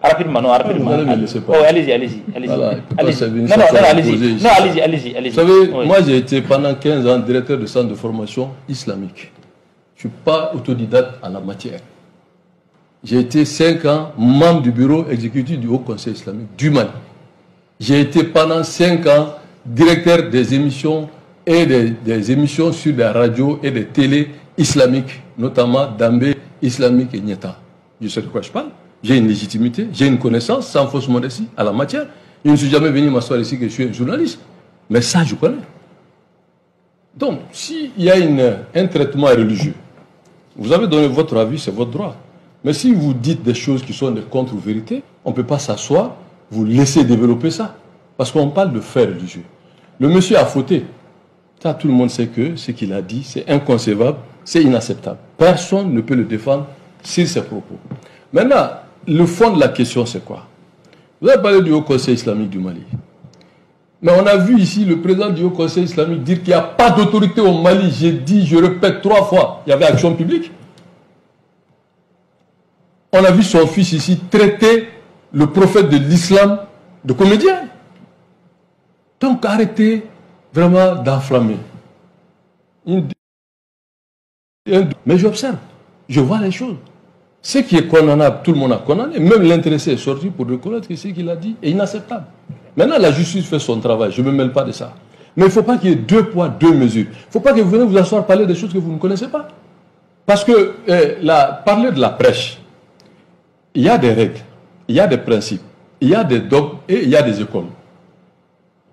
Rapidement, non, rapidement. Vous allez me laisser pas. Oh, allez-y. Voilà, allez-y. Non, allez-y. Vous savez, moi j'ai été pendant 15 ans directeur de centre de formation islamique. Je ne suis pas autodidacte en la matière. J'ai été 5 ans membre du bureau exécutif du Haut Conseil islamique du Mali. J'ai été pendant 5 ans directeur des émissions et des émissions sur des radios et des télés islamiques, notamment Dambé, Islamique et Nieta. Je sais de quoi je parle. J'ai une légitimité, j'ai une connaissance, sans fausse modestie, à la matière. Je ne suis jamais venu m'asseoir ici que je suis un journaliste. Mais ça, je connais. Donc, s'il y a un traitement religieux, vous avez donné votre avis, c'est votre droit. Mais si vous dites des choses qui sont des contre-vérités, on ne peut pas s'asseoir, vous laisser développer ça. Parce qu'on parle de faits religieux. Le monsieur a fauté. Ça, tout le monde sait que ce qu'il a dit, c'est inconcevable, c'est inacceptable. Personne ne peut le défendre sur ses propos. Maintenant, le fond de la question, c'est quoi? Vous avez parlé du Haut Conseil islamique du Mali. Mais on a vu ici le président du Haut Conseil islamique dire qu'il n'y a pas d'autorité au Mali. J'ai dit, je répète 3 fois, il y avait action publique. On a vu son fils ici traiter le prophète de l'islam de comédien. Donc arrêtez vraiment d'enflammer. Mais j'observe, je vois les choses. Ce qui est condamnable, tout le monde a condamné. Même l'intéressé est sorti pour reconnaître que ce qu'il a dit est inacceptable. Maintenant, la justice fait son travail. Je ne me mêle pas de ça. Mais il ne faut pas qu'il y ait 2 poids, 2 mesures. Il ne faut pas que vous venez vous asseoir parler des choses que vous ne connaissez pas. Parce que parler de la prêche, il y a des règles, il y a des principes, il y a des dogmes et il y a des écoles.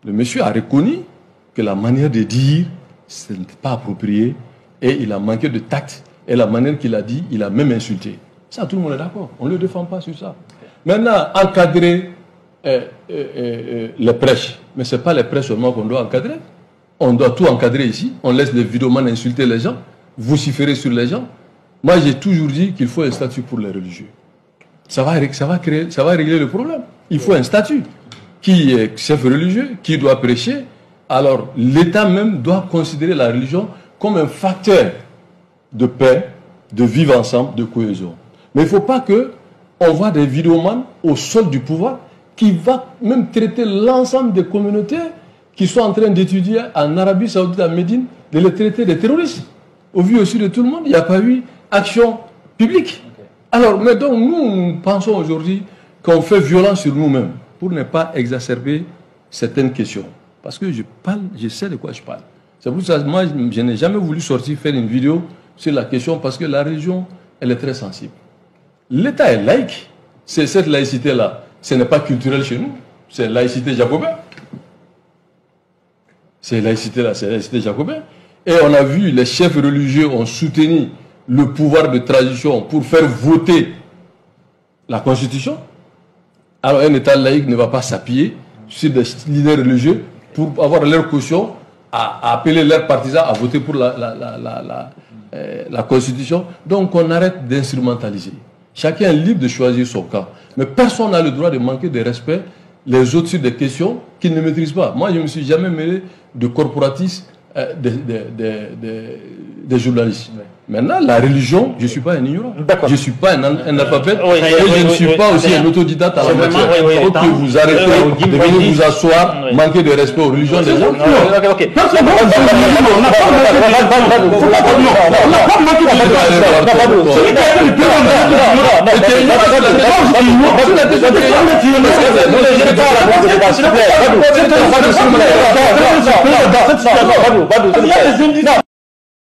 Le monsieur a reconnu que la manière de dire, ce n'était pas approprié et il a manqué de tact. Et la manière qu'il a dit, il a même insulté. Ça, tout le monde est d'accord. On ne le défend pas sur ça. Maintenant, encadrer les prêches. Mais ce n'est pas les prêches seulement qu'on doit encadrer. On doit tout encadrer ici. On laisse les vidéomans insulter les gens, vociférer sur les gens. Moi, j'ai toujours dit qu'il faut un statut pour les religieux. Ça va régler le problème. Il faut un statut. Qui est chef religieux, qui doit prêcher. Alors, l'État même doit considérer la religion comme un facteur de paix, de vivre ensemble, de cohésion. Mais il ne faut pas qu'on voit des vidéomans au sol du pouvoir qui va même traiter l'ensemble des communautés qui sont en train d'étudier en Arabie Saoudite, à Médine, de les traiter des terroristes. Au vu aussi de tout le monde, il n'y a pas eu action publique. Alors, mais donc, nous pensons aujourd'hui qu'on fait violence sur nous-mêmes pour ne pas exacerber certaines questions. Parce que je sais de quoi je parle. C'est pour ça que moi, je n'ai jamais voulu sortir faire une vidéo sur la question parce que la religion, elle est très sensible. L'État est laïque. C'est cette laïcité-là. Ce n'est pas culturel chez nous. C'est laïcité jacobin. C'est laïcité-là, c'est laïcité jacobin. Et on a vu, les chefs religieux ont soutenu le pouvoir de transition pour faire voter la Constitution. Alors un État laïque ne va pas s'appuyer sur des leaders religieux pour avoir leur caution à appeler leurs partisans à voter pour la Constitution. Donc on arrête d'instrumentaliser. Chacun est libre de choisir son camp. Mais personne n'a le droit de manquer de respect les autres sur des questions qu'ils ne maîtrisent pas. Moi, je ne me suis jamais mêlé de corporatisme des journalistes. Oui. Maintenant, la religion, je ne suis pas un ignorant. Je ne suis pas un analphabète et je ne suis pas aussi un autodidacte à la matière. Il faut que vous arrêtez de venir vous asseoir, manquer de respect aux religions des gens. Non,